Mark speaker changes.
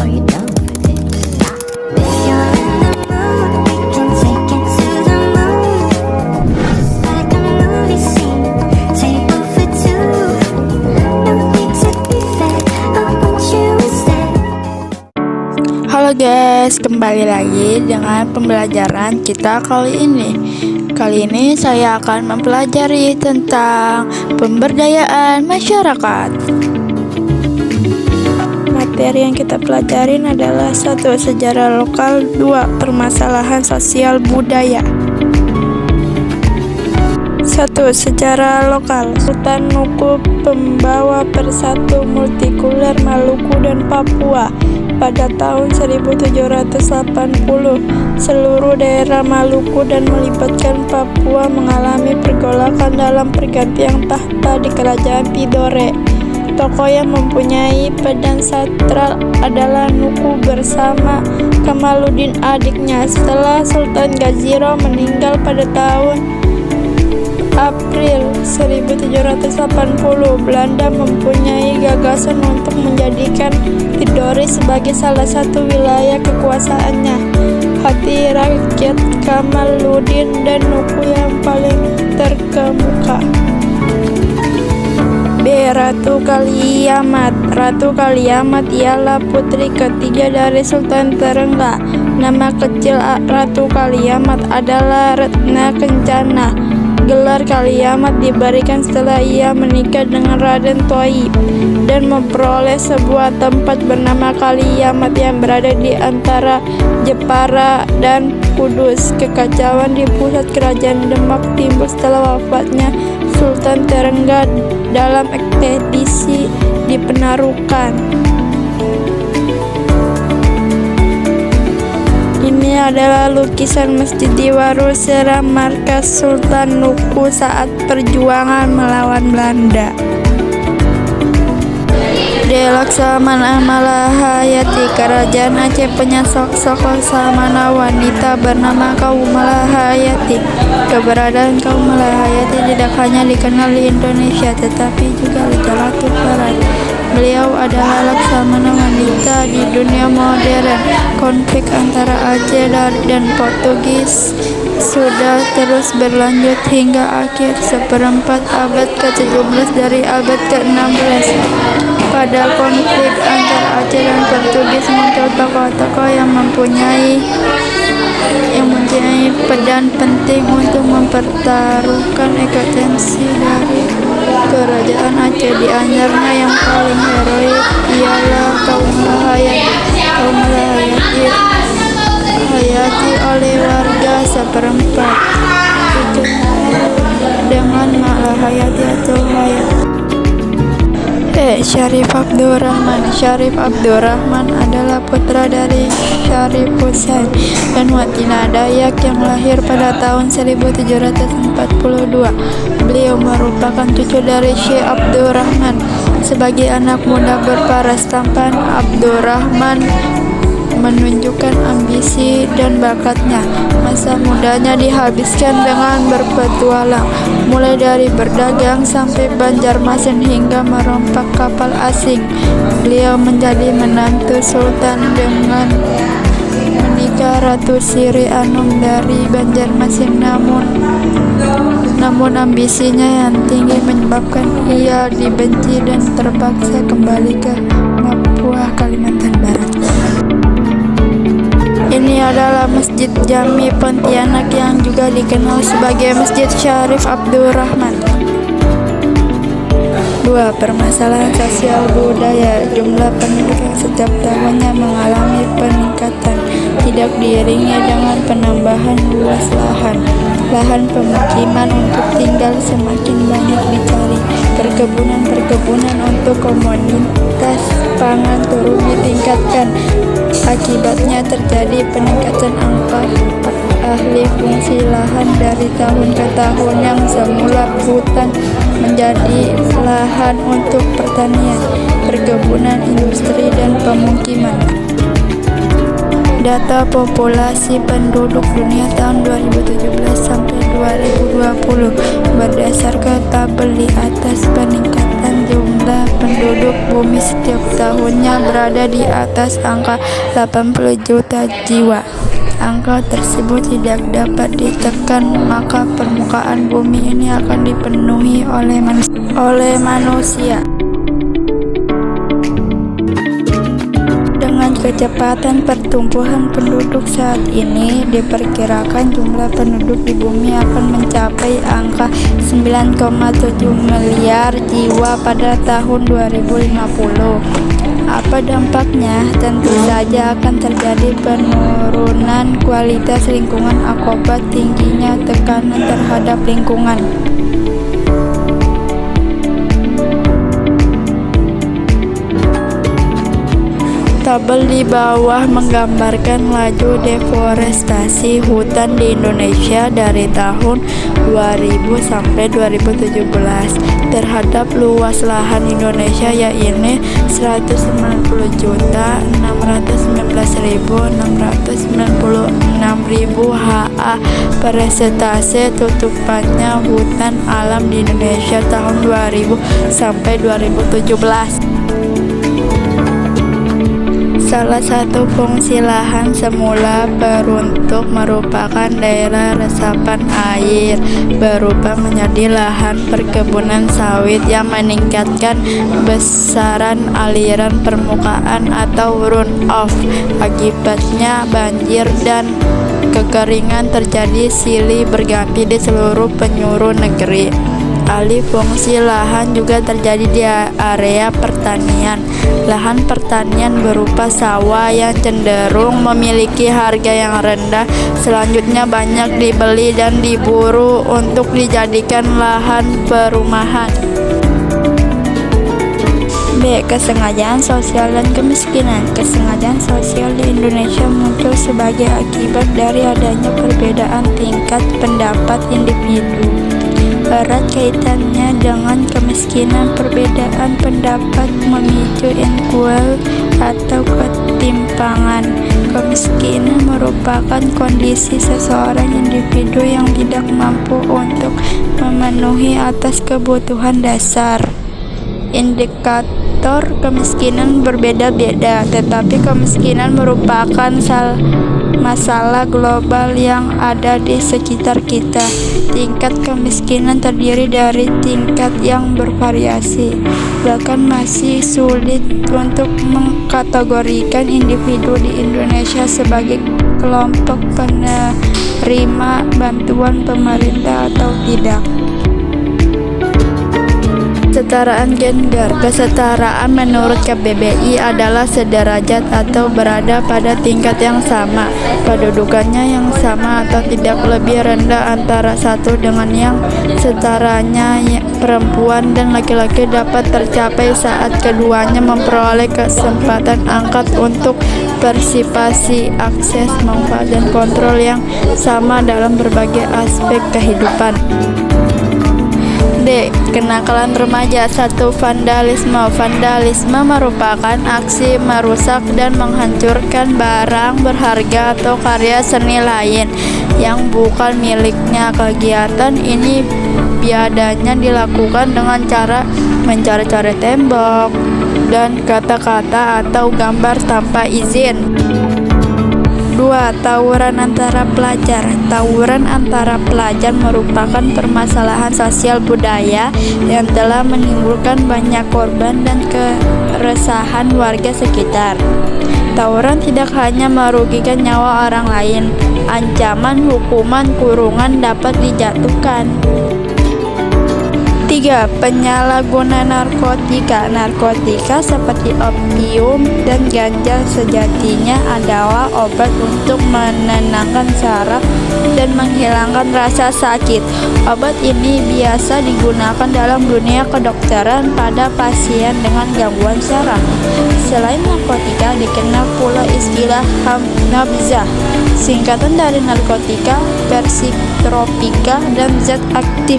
Speaker 1: Are you done with it? If you're in the mood, we can take it to the moon. Just like a movie scene, table for two. No need to be fed, I want you instead.
Speaker 2: Halo guys, kembali lagi dengan pembelajaran kita kali ini. Kali ini saya akan mempelajari tentang pemberdayaan masyarakat. Materi yang kita pelajarin adalah 1. Sejarah lokal, 2. Permasalahan sosial budaya. 1. Sejarah lokal. Sultan Nuku pembawa persatu multikuler Maluku dan Papua. Pada tahun 1780, seluruh daerah Maluku dan melibatkan Papua mengalami pergolakan dalam pergantian tahta di kerajaan Tidore. Tokoh yang mempunyai peran sentral adalah Nuku bersama Kamaluddin adiknya. Setelah Sultan Gaziro meninggal pada tahun April 1780, Belanda mempunyai gagasan untuk menjadikan Tidore sebagai salah satu wilayah kekuasaannya. Hati rakyat Kamaluddin dan Nuku yang paling terkemuka. B. Ratu Kaliamat. Ratu Kaliamat ialah putri ketiga dari Sultan Terengga. Nama kecil Ratu Kaliamat adalah Retna Kencana. Gelar Kaliamat diberikan setelah ia menikah dengan Raden Thaib dan memperoleh sebuah tempat bernama Kaliamat yang berada di antara Jepara dan Kudus. Kekacauan di pusat kerajaan Demak timbul setelah wafatnya Sultan Terengga dalam ekspedisi di Penarukan. Ini adalah lukisan Masjid di Warusera, markas Sultan Nuku saat perjuangan melawan Belanda. D. Laksamana Malahayati. Kerajaan Aceh punya sosok laksamana wanita bernama Kaum Malahayati. Keberadaan Kaum Malahayati tidak hanya dikenal di Indonesia tetapi juga literatur barat. Beliau adalah laksamana wanita di dunia modern. Konflik antara Aceh dan Portugis sudah terus berlanjut hingga akhir seperempat abad ke-17 dari abad ke-16. Pada konflik antara Aceh dan Portugis muncul tokoh-tokoh yang mempunyai peran penting untuk mempertaruhkan eksistensi dari kerajaan Aceh. Di antaranya yang paling heroik ialah Kaum Malahayati. Kaum Malahayati hayati oleh warga seperempat dikenal dengan Malahayati atau Hayati. Syarif Abdurrahman. Syarif Abdurrahman adalah putra dari Syarif Husain dan Watina Dayak yang lahir pada tahun 1742. Beliau merupakan cucu dari Syekh Abdurrahman. Sebagai anak muda berparas tampan, Abdurrahman menunjukkan ambisi dan bakatnya. Masa mudanya dihabiskan dengan berpetualang, mulai dari berdagang sampai Banjarmasin hingga merompak kapal asing. Beliau menjadi menantu sultan dengan menikah Ratu Siri Anum dari Banjarmasin, namun ambisinya yang tinggi menyebabkan ia dibenci dan terpaksa kembali ke Papua, Kalimantan Barat. Ini adalah Masjid Jami Pontianak yang juga dikenal sebagai Masjid Syarif Abdurrahman. 2. Permasalahan sosial budaya. Jumlah penduduk yang setiap tahunnya mengalami peningkatan tidak diiringi dengan penambahan luas lahan. Lahan pemukiman untuk tinggal semakin banyak dicari. Perkebunan untuk komoditas pangan turut ditingkatkan. Akibatnya terjadi peningkatan angka ahli fungsi lahan dari tahun ke tahun. Yang semula hutan menjadi lahan untuk pertanian, perkebunan, industri, dan pemukiman. Data populasi penduduk dunia tahun 2017 sampai 2020 berdasarkan tabel di atas. Peningkatan jumlah jumlah penduduk bumi setiap tahunnya berada di atas angka 80 juta jiwa. Angka tersebut tidak dapat ditekan, maka permukaan bumi ini akan dipenuhi oleh manusia. Dengan kecepatan pertumbuhan penduduk saat ini, diperkirakan jumlah penduduk di bumi akan mencapai angka 9,7 miliar jiwa pada tahun 2050. Apa dampaknya? Tentu saja akan terjadi penurunan kualitas lingkungan akibat tingginya tekanan terhadap lingkungan. Tabel di bawah menggambarkan laju deforestasi hutan di Indonesia dari tahun 2000 sampai 2017 terhadap luas lahan Indonesia, yaitu 199.619.696 ha. Persentase tutupannya hutan alam di Indonesia tahun 2000 sampai 2017. Salah satu fungsi lahan semula beruntuk merupakan daerah resapan air, berubah menjadi lahan perkebunan sawit yang meningkatkan besaran aliran permukaan atau runoff. Akibatnya banjir dan kekeringan terjadi silih berganti di seluruh penjuru negeri. Alih fungsi lahan juga terjadi di area pertanian. Lahan pertanian berupa sawah yang cenderung memiliki harga yang rendah, selanjutnya banyak dibeli dan diburu untuk dijadikan lahan perumahan. B. Kesengajaan sosial dan kemiskinan. Kesengajaan sosial di Indonesia muncul sebagai akibat dari adanya perbedaan tingkat pendapat individu. Erat kaitannya dengan kemiskinan. Perbedaan pendapat memicu inequality atau ketimpangan. Kemiskinan merupakan kondisi seseorang individu yang tidak mampu untuk memenuhi atas kebutuhan dasar. Indikator kemiskinan berbeda-beda, tetapi kemiskinan merupakan masalah global yang ada di sekitar kita. Tingkat kemiskinan terdiri dari tingkat yang bervariasi. Bahkan masih sulit untuk mengkategorikan individu di Indonesia sebagai kelompok penerima bantuan pemerintah atau tidak. Kesetaraan gender. Kesetaraan menurut KBBI adalah sederajat atau berada pada tingkat yang sama, kedudukannya yang sama atau tidak lebih rendah antara satu dengan yang setaranya. Perempuan dan laki-laki dapat tercapai saat keduanya memperoleh kesempatan angkat untuk partisipasi, akses, manfaat, dan kontrol yang sama dalam berbagai aspek kehidupan. D. Kenakalan remaja. 1. Vandalisme. Vandalisme merupakan aksi merusak dan menghancurkan barang berharga atau karya seni lain yang bukan miliknya. Kegiatan ini biasanya dilakukan dengan cara mencoret-coret tembok dan kata-kata atau gambar tanpa izin. 2. Tawuran antara pelajar. Tawuran antara pelajar merupakan permasalahan sosial budaya yang telah menimbulkan banyak korban dan keresahan warga sekitar. Tawuran tidak hanya merugikan nyawa orang lain, ancaman hukuman kurungan dapat dijatuhkan. 3. Penyalahguna narkotika. Narkotika seperti opium dan ganja sejatinya adalah obat untuk menenangkan saraf dan menghilangkan rasa sakit. Obat ini biasa digunakan dalam dunia kedokteran pada pasien dengan gangguan saraf. Selain narkotika, dikenal pula istilah nabzah, singkatan dari narkotika, psikotropika, dan zat aktif.